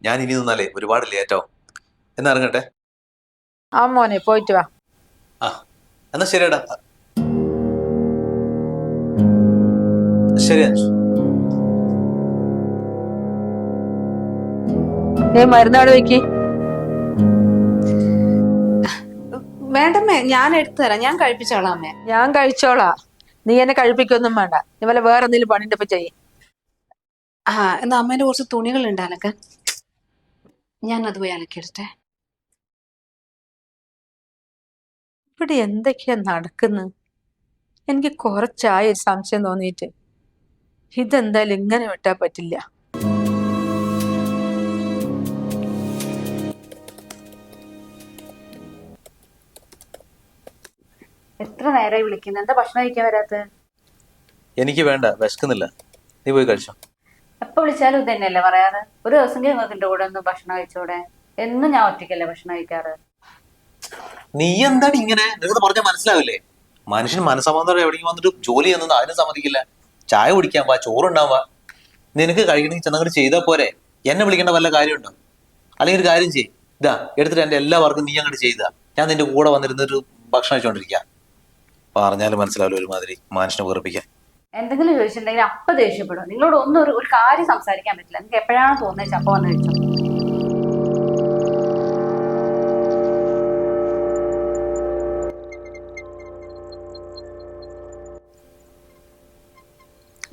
ഞാൻ ഇനി നിന്നാലേ ഒരുപാട് ലേറ്റാവും. എന്നാ ഇറങ്ങട്ടെ. ആ മോനെ പോയിട്ട് വാ. ആ എന്നാ ശരിയടാ. ശരി അഞ്ജു. നീ മരുന്നാട് വെക്ക്. വേണ്ടമ്മേ, ഞാൻ എടുത്തു തരാം. ഞാൻ കഴിപ്പിച്ചോളാം അമ്മേ. ഞാൻ കഴിച്ചോളാ. നീ എന്നെ കഴിപ്പിക്കൊന്നും വേണ്ട. നീ വല്ല വേറെ എന്തെങ്കിലും പണിന്റെ ഇപ്പൊ ചെയ്യ്. ആ എന്നാ അമ്മേന്റെ കുറച്ച് തുണികൾ ഉണ്ട് അലക്കാൻ. ഞാൻ അത് പോയി അലക്കിയെടുത്തേ. ഇവിടെ എന്തൊക്കെയാ നടക്കുന്നത്? എനിക്ക് കുറച്ചായി ഒരു സംശയം തോന്നിയിട്ട്. ഇതെന്തായാലും ഇങ്ങനെ വിട്ടാ പറ്റില്ല. എത്ര നേരമായി വിളിക്കുന്നത്? എന്താ ഭക്ഷണം കഴിക്കാൻ വരാത്തത്? എനിക്ക് വേണ്ട, വിശക്കുന്നില്ല. നീ പോയി കഴിച്ചോ. എപ്പോ വിളിച്ചാലും ഇത് തന്നെയല്ലേ പറയാറ്? ഒരു ദിവസം നിങ്ങൾക്ക് എന്റെ കൂടെ ഒന്ന് ഭക്ഷണം കഴിച്ചൂടെ? എന്നും ഞാൻ ഒറ്റയ്ക്കല്ലേ ഭക്ഷണം കഴിക്കാറ്. നീ എന്താണ് ഇങ്ങനെ? നിനക്ക് പറഞ്ഞാൽ മനസ്സിലാവില്ലേ? മനുഷ്യൻ മനസ്സമാധാനം എവിടെയെങ്കിലും വന്നിട്ട് ജോലി ചെയ്യുന്നത് അതിനും സമ്മതിക്കില്ല. ചായ കുടിക്കാൻ വാ, ചോറുണ്ടാവാ. നിനക്ക് കഴിക്കണമെങ്കിൽ ചെന്നങ്ങോട്ട് ചെയ്താൽ പോരെ. എന്നെ വിളിക്കേണ്ട വല്ല കാര്യമുണ്ടോ? അല്ലെങ്കിൽ ഒരു കാര്യം ചെയ്യ്, ഇതാ എടുത്തിട്ട് എന്റെ എല്ലാ വർക്കും നീ അങ്ങോട്ട് ചെയ്താ, ഞാൻ നിന്റെ കൂടെ വന്നിരുന്നൊരു ഭക്ഷണം കഴിച്ചോണ്ടിരിക്കുക. പറഞ്ഞാലും മനസ്സിലാവില്ല, ഒരുമാതിരി മനുഷ്യനെ വെറുപ്പിക്കാൻ. എന്തെങ്കിലും ചോദിച്ചിട്ടുണ്ടെങ്കിൽ അപ്പൊ ദേഷ്യപ്പെടും. നിങ്ങളോട് ഒന്നും ഒരു കാര്യം സംസാരിക്കാൻ പറ്റില്ല. നിങ്ങൾക്ക് എപ്പോഴാണ് തോന്നുന്നത് അപ്പൊ വന്ന് കഴിച്ചോ.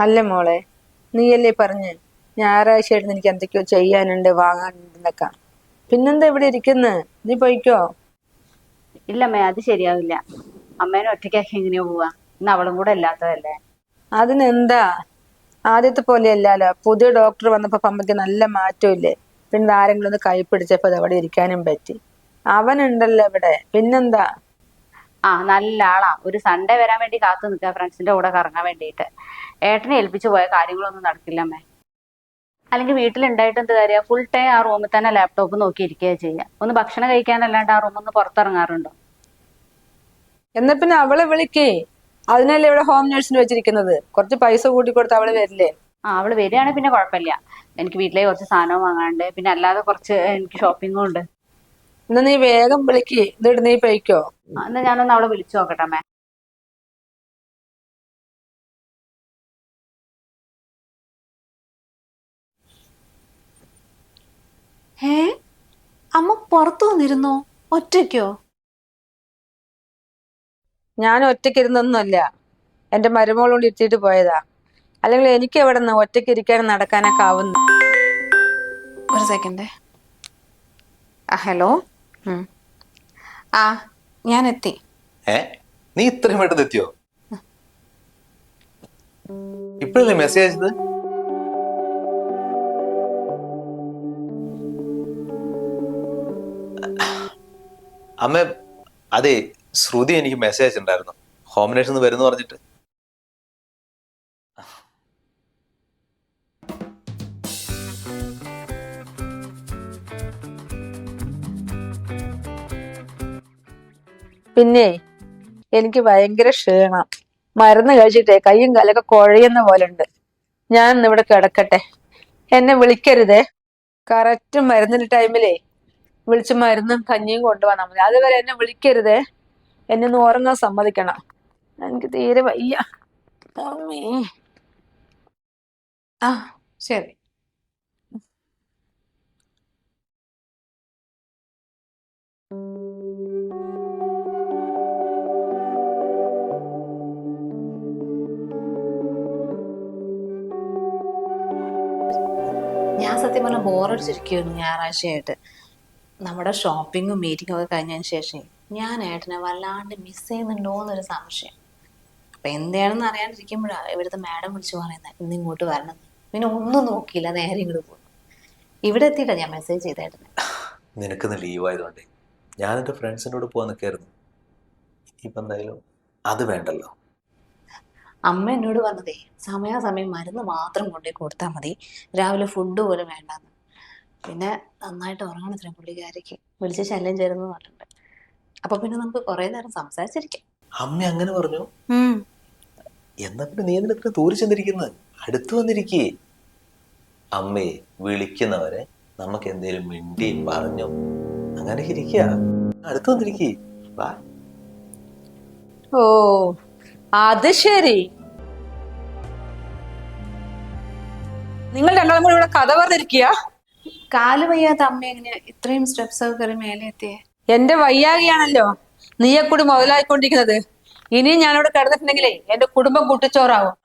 അല്ല മോളെ, നീയല്ലേ പറഞ്ഞ് ഞായറാഴ്ചയായിട്ട് എനിക്ക് എന്തൊക്കെയോ ചെയ്യാനുണ്ട്, വാങ്ങാനുണ്ടെന്നൊക്കെ. പിന്നെന്താ ഇവിടെ ഇരിക്കുന്നത്? നീ പോയിക്കോ. ഇല്ലമ്മേ, അത് ശരിയാവില്ല. അമ്മേനെ ഒറ്റയ്ക്കാക്കി എങ്ങനെയോ പോവാ? ഇന്ന് അവളും കൂടെ ഇല്ലാത്തതല്ലേ. അതിനെന്താ, ആദ്യത്തെ പോലെ അല്ലല്ലോ. പുതിയ ഡോക്ടർ വന്നപ്പോ അമ്മയ്ക്ക് നല്ല മാറ്റമില്ലേ. പിന്നെ ആരെങ്കിലും ഒന്ന് കൈ പിടിച്ചപ്പോ അത് അവിടെ ഇരിക്കാനും പറ്റി. അവനുണ്ടല്ലോ ഇവിടെ, പിന്നെന്താ. ആ നല്ല ആളാ. ഒരു സൺഡേ വരാൻ വേണ്ടി കാത്തു നിൽക്കുക ഫ്രണ്ട്സിന്റെ കൂടെ കറങ്ങാൻ വേണ്ടിയിട്ട്. ഏട്ടനെ ഏൽപ്പിച്ചു പോയ കാര്യങ്ങളൊന്നും നടക്കില്ലമ്മേ. അല്ലെങ്കിൽ വീട്ടിലുണ്ടായിട്ട് എന്ത് കാര്യം? ഫുൾ ടൈം ആ റൂമിൽ തന്നെ ലാപ്ടോപ്പ് നോക്കി ഇരിക്കുകയാണ് ചെയ്യുക. ഒന്ന് ഭക്ഷണം കഴിക്കാനല്ലാണ്ട് ആ റൂമിൽ നിന്ന് പുറത്തിറങ്ങാറുണ്ടോ? എന്നാ പിന്നെ അവളെ വിളിക്കേ. അതിനല്ലേ ഇവിടെ ഹോം നേഴ്സിന് വെച്ചിരിക്കുന്നത്. കുറച്ച് പൈസ കൂട്ടി കൊടുത്ത് അവള് വരില്ലേ? ആ അവള് വരികയാണെങ്കിൽ പിന്നെ കുഴപ്പമില്ല. എനിക്ക് വീട്ടിലേക്ക് കുറച്ച് സാധനവും വാങ്ങാണ്ട്, പിന്നെ അല്ലാതെ കുറച്ച് എനിക്ക് ഷോപ്പിങ്ങും ഉണ്ട്. എന്നാ നീ വേഗം വിളിക്ക്. എന്നിട്ട് നീ പോയിക്കോ. എന്നാ ഞാനൊന്ന് അവളെ വിളിച്ചു നോക്കട്ടെ അമ്മേ. ഏ അമ്മ പുറത്തു വന്നിരുന്നോ? ഒറ്റയ്ക്കോ? ഞാൻ ഒറ്റയ്ക്ക് ഇരുന്നൊന്നുമല്ല, എന്റെ മരുമോൾ കൊണ്ട് ഇരുത്തിയിട്ട് പോയതാ. അല്ലെങ്കിൽ എനിക്ക് എവിടെ നിന്ന് ഒറ്റയ്ക്ക് ഇരിക്കാനും നടക്കാനൊക്കെ ആവുന്നു. ഒരു സെക്കൻഡ്. ആ ഹലോ. ആ ഞാൻ എത്തി. നീ ഇത്രയും പെട്ടെന്ന് എത്തിയോ? ഇപ്പോഴല്ലേ മെസ്സേജ് അയച്ചത്? അമ്മ, അതെ, ശ്രുതി എനിക്ക് മെസ്സേജ് അയച്ചിട്ടുണ്ടായിരുന്നു, ഹോം നേഴ്സ് വരുന്നു പറഞ്ഞിട്ട്. പിന്നെ എനിക്ക് ഭയങ്കര ക്ഷീണം. മരുന്ന് കഴിച്ചിട്ടേ കയ്യും കാലൊക്കെ കുഴയുന്ന പോലെ ഉണ്ട്. ഞാൻ ഇന്നിവിടെ കിടക്കട്ടെ. എന്നെ വിളിക്കരുതേ. കറക്റ്റ് മരുന്നിന്റെ ടൈമിലേ വിളിച്ച് മരുന്നും കഞ്ഞിയും കൊണ്ടുവന്നാൽ മതി. അതുവരെ എന്നെ വിളിക്കരുതേ. എന്നെ ഒന്ന് ഉറങ്ങാൻ സമ്മതിക്കണം. എനിക്ക് തീരെ വയ്യ. അമ്മേ. ആ ശരി. ഞാൻ സത്യം പറഞ്ഞാൽ ബോറടിച്ചിരിക്കുകയായിരുന്നു ഞായറാഴ്ചയായിട്ട്. നമ്മുടെ ഷോപ്പിങ്ങും മീറ്റിങ്ങും ഒക്കെ കഴിഞ്ഞതിന് ശേഷം ഞാൻ ഏട്ടനെ വല്ലാണ്ട് മിസ് ചെയ്യുന്നുണ്ടോ എന്നൊരു സംശയം. അപ്പൊ എന്താണെന്ന് അറിയാണ്ടിരിക്കുമ്പോഴാണ് ഇവിടുത്തെ മാഡം വിളിച്ചു പറയുന്നത് ഇന്ന് ഇങ്ങോട്ട് വരണം. പിന്നെ ഒന്നും നോക്കിയില്ല, നേരെ ഇങ്ങോട്ട് പോകും. ഇവിടെ എത്തിയിട്ടാ ഞാൻ മെസ്സേജ് ചെയ്തായിരുന്നു. നിനക്കിന്ന് ലീവ് ആയതുകൊണ്ടേ ഞാൻ എന്റെ ഫ്രണ്ട്സിനോട് പോവാൻ നിൽക്കായിരുന്നു. ഇനിയിപ്പോ എന്തായാലും അത് വേണ്ടല്ലോ. അമ്മ എന്നോട് പറഞ്ഞതേ സമയാസമയം മരുന്ന് മാത്രം കൊണ്ടുപോയി കൊടുത്താൽ മതി, രാവിലെ ഫുഡ് പോലും വേണ്ടാന്ന്. പിന്നെ നന്നായിട്ട് ഉറങ്ങണത്ര പുള്ളിക്കാരിക്ക്. വിളിച്ച് ശല്യം ചേരുന്നു പറഞ്ഞിട്ടുണ്ട്. അപ്പൊ പിന്നെ നമുക്ക് കുറെ നേരം സംസാരിച്ചിരിക്കാം. അമ്മ അങ്ങനെ പറഞ്ഞു? എന്നാ പിന്നെ നീ എന്തിനാ ഇത്ര ദൂരെ ചെന്നിരിക്കുന്നത്? അടുത്ത് വന്നിരിക്കേ. അമ്മയെ വിളിക്കുന്നവരെ നമുക്ക് എന്തേലും മിണ്ടി പറഞ്ഞു അങ്ങനെ ഇരിക്കുക. അടുത്ത് വന്നിരിക്കേ വാ. ഓ അത് ശരി, നിങ്ങൾ രണ്ടാളും കൂടി ഇവിടെ കഥ പറഞ്ഞിരിക്കുക. കാല് വയ്യാത്ത അമ്മ എങ്ങനെയാ ഇത്രയും സ്റ്റെപ്സ് ഒക്കെ കയറി മേലെ എത്തിയേ? എന്റെ വയ്യാകിയാണല്ലോ നീയെ കൂടി മുതലായിക്കൊണ്ടിരിക്കുന്നത്. ഇനിയും ഞാനിവിടെ കിടന്നിട്ടുണ്ടെങ്കിലേ എന്റെ കുടുംബം കുട്ടിച്ചോറാവും.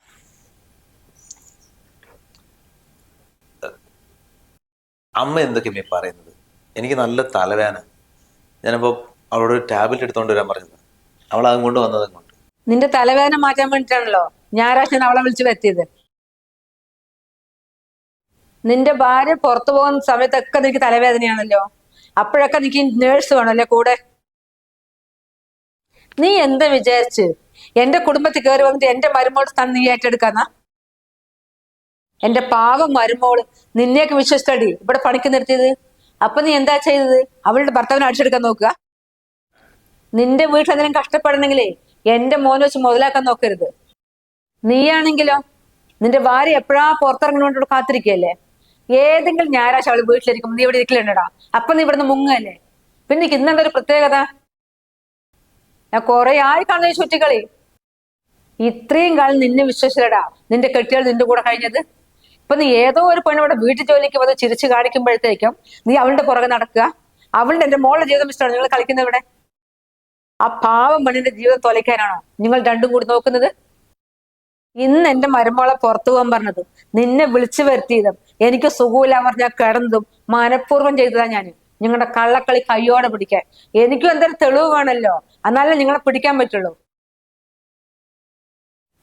അമ്മ എന്തൊക്കെയാ പറയുന്നത്? എനിക്ക് നല്ല തലവേദന. ഞാനിപ്പോ അവളോട് ഒരു ടാബ്ലറ്റ് എടുത്തോണ്ട് വരാൻ പറഞ്ഞത്. അവൾ അതും കൊണ്ട് വന്നതും കൊണ്ട്. നിന്റെ തലവേദന മാറ്റാൻ വേണ്ടിട്ടാണല്ലോ ഞായറാഴ്ച ഞാൻ അവളെ വിളിച്ചു വരുത്തിയത്. നിന്റെ ഭാര്യ പുറത്തു പോകുന്ന സമയത്തൊക്കെ നിനക്ക് തലവേദനയാണല്ലോ. അപ്പോഴൊക്കെ നിനക്ക് നേഴ്സ് വേണമല്ലേ കൂടെ. നീ എന്താ വിചാരിച്ച് എന്റെ കുടുംബത്തിൽ കയറി വന്നിട്ട് എന്റെ മരുമോട് സ്ഥാനം നീ ഏറ്റെടുക്കാന്നാ? എന്റെ പാവം മരുമോള് നിന്നെയൊക്കെ വിശ്വസിച്ചടി ഇവിടെ പണിക്ക് നിർത്തിയത്. അപ്പൊ നീ എന്താ ചെയ്തത്? അവളുടെ ഭർത്താവിനെ അടിച്ചെടുക്കാൻ നോക്കുക. നിന്റെ വീട്ടിൽ എന്തെങ്കിലും കഷ്ടപ്പെടണമെങ്കിലേ എന്റെ മോനെ വെച്ച് മുതലാക്കാൻ നോക്കരുത്. നീയാണെങ്കിലോ നിന്റെ ഭാര്യ എപ്പോഴാ പുറത്തിറങ്ങുന്നോണ്ട് കാത്തിരിക്കുകയല്ലേ. ഏതെങ്കിലും ഞായറാഴ്ച അവള് വീട്ടിലിരിക്കും, നീ ഇവിടെ ഇരിക്കലുണ്ടടാ. അപ്പൊ നീ ഇവിടുന്ന് മുങ്ങല്ലേ. പിന്നെ എനിക്ക് ഇന്നെന്താ ഒരു പ്രത്യേകത? ഞാൻ കുറെ ആയി കാണുന്ന ചുറ്റിക്കളി. ഇത്രയും കാലം നിന്നെ വിശ്വസിച്ചടാ നിന്റെ കെട്ടിയാൾ നിന്റെ കൂടെ കഴിഞ്ഞത്. ഇപ്പൊ നീ ഏതോ ഒരു പെണ്ണിവിടെ വീട്ടു ജോലിക്ക് വന്ന് ചിരിച്ചു കാണിക്കുമ്പോഴത്തേക്കും നീ അവളുടെ പുറകെ നടക്കുക. അവളുടെ എന്റെ മോളുടെ ജീവിതം ഇഷ്ടമാണ് നിങ്ങൾ കളിക്കുന്നത് ഇവിടെ. ആ പാവം പെണ്ണിന്റെ ജീവിതം തൊലയ്ക്കാനാണോ നിങ്ങൾ രണ്ടും കൂടി നോക്കുന്നത്? ഇന്ന് എന്റെ മരുമോളെ പുറത്തു പോകാൻ പറഞ്ഞത്, നിന്നെ വിളിച്ചു വരുത്തിയതും എനിക്ക് സുഖമില്ല പറഞ്ഞാൽ കിടന്നതും മനഃപൂർവ്വം ചെയ്തതാ ഞാൻ. നിങ്ങളുടെ കള്ളക്കളി കയ്യോടെ പിടിക്കാൻ എനിക്കും എന്തൊരു തെളിവ് വേണമല്ലോ, എന്നാലേ നിങ്ങളെ പിടിക്കാൻ പറ്റുള്ളൂ.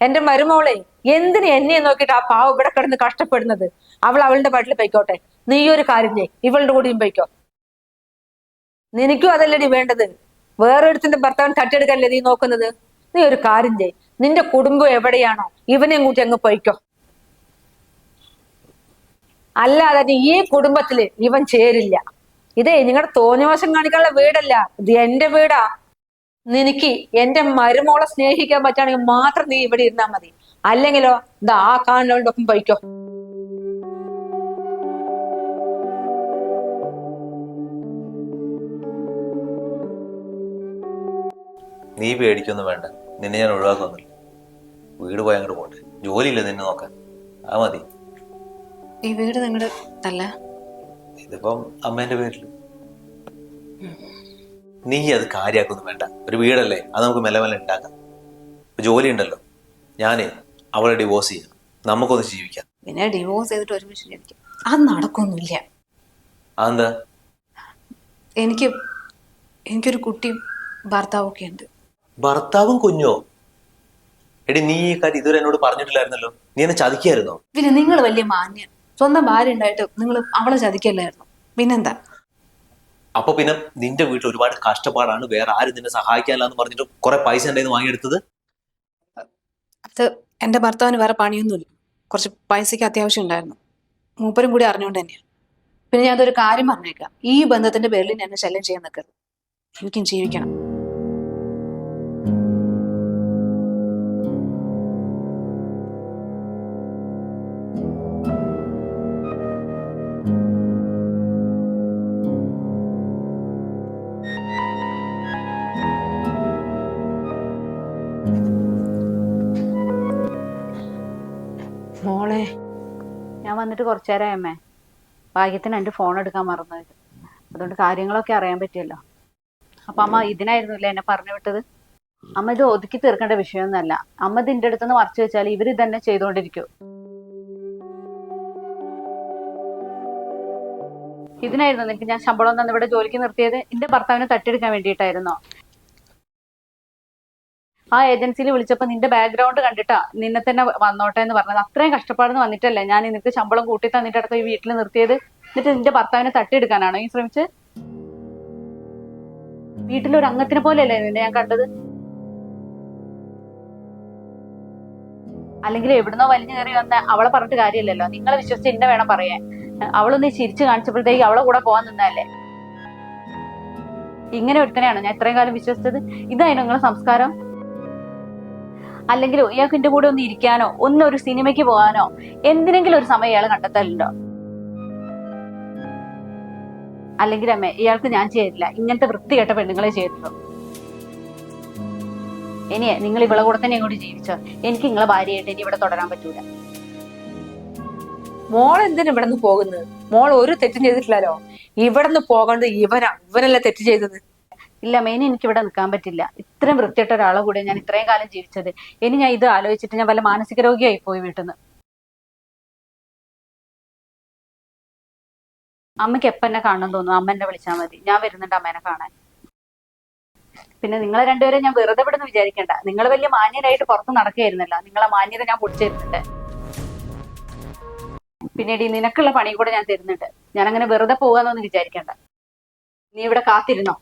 എന്റെ മരുമോളെ എന്തിന് എന്നെ നോക്കിയിട്ട് ആ പാവം ഇവിടെ കിടന്ന് കഷ്ടപ്പെടുന്നത്? അവൾ അവളുടെ പാട്ടിൽ പൊയ്ക്കോട്ടെ. നീ ഒരു കാര്യം ചെയ്യ്, ഇവളുടെ കൂടിയും പൊയ്ക്കോ. നിനക്കും അതല്ലടി വേണ്ടത്. വേറൊരുത്തിന്റെ ഭർത്താവിന് തട്ടിയെടുക്കല്ലേ നീ നോക്കുന്നത്? നീ ഒരു കാര്യം ചെയ്യ്, നിന്റെ കുടുംബം എവിടെയാണോ ഇവനെയും കൂട്ടി അങ്ങ് പൊയ്ക്കോ. അല്ലാതെ ഈ കുടുംബത്തില് ഇവൻ ചേരില്ല. ഇതേ നിങ്ങളുടെ തോന്നിവാസം കാണിക്കാനുള്ള വീടല്ല, ഇത് എന്റെ വീടാ. നിനക്ക് എന്റെ മരുമോളെ സ്നേഹിക്കാൻ പറ്റുകയാണെങ്കിൽ മാത്രം നീ ഇവിടെ ഇരുന്നാ മതി. അല്ലെങ്കിലോ ഇതാ ആ കാണുന്നവളുടെ ഒപ്പം പൊയ്ക്കോ. നീ പേടിക്കൊന്നും വേണ്ട, നിന്നെ ഞാൻ ഒഴിവാക്കൊന്നുമില്ല. വീട് പോയി അങ്ങോട്ട് പോട്ടെ. ജോലിയില്ല നിന്നെ നോക്കാൻ, ആ മതി. ഈ വീട് നിങ്ങളുടെ അല്ല? ഇതിപ്പം അമ്മേന്റെ പേരില്. നീ അത് കാര്യാക്കൊന്നും വേണ്ട. ഒരു വീടല്ലേ, അത് നമുക്ക് മെല്ലെ മെല്ലെ ഉണ്ടാക്കാം. ജോലി ഉണ്ടല്ലോ. ഞാനേ അവളെ ഡിവോഴ്സ് ചെയ്യാം, നമുക്കൊന്ന് ജീവിക്കാം. പിന്നെ ഡിവോഴ്സ് ചെയ്തിട്ട് ഒരുമിച്ച് ജീവിക്കാം, അത് നടക്കൊന്നുമില്ല. അതെന്താ? എനിക്കൊരു കുട്ടിയും ഭർത്താവും ഒക്കെ ഉണ്ട്. ഭർത്താവും കുഞ്ഞോ? എടി നീ ഈ കാര്യം ഇതുവരെ എന്നോട് പറഞ്ഞിട്ടില്ലായിരുന്നല്ലോ. നീ എന്നെ ചതിക്കായിരുന്നോ? പിന്നെ നിങ്ങൾ വലിയ മാന്യൻ. സ്വന്തം ഭാര്യ ഉണ്ടായിട്ട് നിങ്ങൾ അവളെ ചതിക്കല്ലായിരുന്നു. പിന്നെന്താ? അപ്പൊ പിന്നെ നിന്റെ വീട്ടിൽ ഒരുപാട് കഷ്ടപ്പാടാണ്, വേറെ ആരും നിന്നെ സഹായിക്കാനില്ലാന്ന് പറഞ്ഞിട്ട് കുറെ പൈസ എന്റെ കയ്യിൽ നിന്ന് വാങ്ങിയെടുത്തത്. അത് എന്റെ ഭർത്താവിന് വേറെ പണിയൊന്നുമില്ല, കുറച്ച് പൈസക്ക് അത്യാവശ്യം ഉണ്ടായിരുന്നു. മൂപ്പരും കൂടി അറിഞ്ഞുകൊണ്ട് തന്നെയാണ്. പിന്നെ ഞാൻ അതൊരു കാര്യം പറഞ്ഞേക്കാം, ഈ ബന്ധത്തിന്റെ പേരിൽ എന്നെ ശല്യം ചെയ്യാൻ നിൽക്കരുത്. എനിക്കും ജീവിക്കണം. മോളെ, ഞാൻ വന്നിട്ട് കുറച്ചു നേരമായി അമ്മേ. ഭാഗ്യത്തിന് എൻ്റെ ഫോൺ എടുക്കാൻ മറന്നത്, അതുകൊണ്ട് കാര്യങ്ങളൊക്കെ അറിയാൻ പറ്റിയല്ലോ. അപ്പൊ അമ്മ ഇതിനായിരുന്നില്ല എന്നെ പറഞ്ഞു വിട്ടത്? അമ്മ ഇത് ഒതുക്കി തീർക്കേണ്ട വിഷയമൊന്നുമല്ല. അമ്മ ഇതിൻ്റെ അടുത്തുനിന്ന് മറച്ചു വെച്ചാൽ ഇവർ ഇതന്നെ ചെയ്തുകൊണ്ടിരിക്കും. ഇതിനായിരുന്നു നിനക്ക് ഞാൻ ശമ്പളം തന്ന് ഇവിടെ ജോലിക്ക് നിർത്തിയത്? എന്റെ ഭർത്താവിനെ തട്ടിയെടുക്കാൻ വേണ്ടിയിട്ടായിരുന്നോ? ആ ഏജൻസിയിൽ വിളിച്ചപ്പോ നിന്റെ ബാക്ക്ഗ്രൗണ്ട് കണ്ടിട്ടാ നിന്നെ തന്നെ വന്നോട്ടെ എന്ന് പറഞ്ഞത്. അത്രയും കഷ്ടപ്പാടെന്ന് വന്നിട്ടല്ലേ ഞാൻ നിനക്ക് ശമ്പളം കൂട്ടി തന്നിട്ടടക്കം ഈ വീട്ടിൽ നിർത്തിയത്? എന്നിട്ട് നിന്റെ ഭർത്താവിനെ തട്ടിയെടുക്കാനാണോ ഈ ശ്രമിച്ച്? വീട്ടിലൊരു അംഗത്തിനെ പോലെയല്ലേ നിന്നെ ഞാൻ കണ്ടത്? അല്ലെങ്കിൽ എവിടുന്നോ വലിഞ്ഞു കയറി വന്ന അവളെ പറഞ്ഞിട്ട് കാര്യമില്ലല്ലോ. നിങ്ങളെ വിശ്വസിച്ച് എന്നെ വേണം പറയാൻ. അവളൊന്ന് ചിരിച്ചു കാണിച്ചപ്പോഴത്തേക്ക് അവളെ കൂടെ പോകാൻ നിന്നല്ലേ? ഇങ്ങനെ ഒരുത്തനെയാണോ ഞാൻ ഇത്രയും കാലം വിശ്വസിച്ചത്? ഇതായിരുന്നു നിങ്ങളെ സംസ്കാരം? അല്ലെങ്കിൽ ഇയാൾക്ക് എന്റെ കൂടെ ഒന്ന് ഇരിക്കാനോ ഒരു സിനിമയ്ക്ക് പോകാനോ എന്തിനെങ്കിലും ഒരു സമയം ഇയാൾ കണ്ടെത്തലുണ്ടോ? അല്ലെങ്കിൽ അമ്മേ ഇയാൾക്ക് ഞാൻ ചെയ്തില്ല, ഇങ്ങനത്തെ വൃത്തികെട്ട പെണ്ണുങ്ങളെ ചെയ്തിട്ടുള്ളൂ. ഇനിയെ നിങ്ങൾ ഇവളെ കൂടെ തന്നെ ഇങ്ങോട്ട് ജീവിച്ചോ, എനിക്ക് നിങ്ങളെ ഭാര്യയായിട്ട് ഇനി ഇവിടെ തുടരാൻ പറ്റൂല. മോൾ എന്തിനാ ഇവിടെ നിന്ന് പോകുന്നത്? മോൾ ഒരു തെറ്റും ചെയ്തിട്ടില്ലല്ലോ. ഇവിടെ നിന്ന് പോകേണ്ടത് ഇവനല്ലേ തെറ്റ് ചെയ്തത്. ഇല്ല അമ്മേ, ഇനി എനിക്ക് ഇവിടെ നിൽക്കാൻ പറ്റില്ല. ഇത്രയും വൃത്തിയിട്ട ഒരാളെ കൂടെ ഞാൻ ഇത്രയും കാലം ജീവിച്ചത്. ഇനി ഞാൻ ഇത് ആലോചിച്ചിട്ട് ഞാൻ വല്ല മാനസിക രോഗിയായി പോയി വീട്ടിൽ നിന്ന്. അമ്മയ്ക്ക് എപ്പം എന്നെ കാണണം തോന്നുന്നു അമ്മ എന്നെ വിളിച്ചാൽ മതി, ഞാൻ വരുന്നുണ്ട് അമ്മേനെ കാണാൻ. പിന്നെ നിങ്ങളെ രണ്ടുപേരെ ഞാൻ വെറുതെ വിടുന്ന് വിചാരിക്കണ്ട. നിങ്ങൾ വലിയ മാന്യരായിട്ട് പുറത്ത് നടക്കുകയായിരുന്നല്ലോ, നിങ്ങളെ മാന്യത ഞാൻ പൊടിച്ചിരുന്നുണ്ട്. പിന്നീട് നിനക്കുള്ള പണി കൂടെ ഞാൻ തരുന്നുണ്ട്. ഞാൻ അങ്ങനെ വെറുതെ പോകാന്നൊന്നും വിചാരിക്കണ്ട. നീ ഇവിടെ കാത്തിരുന്നോ.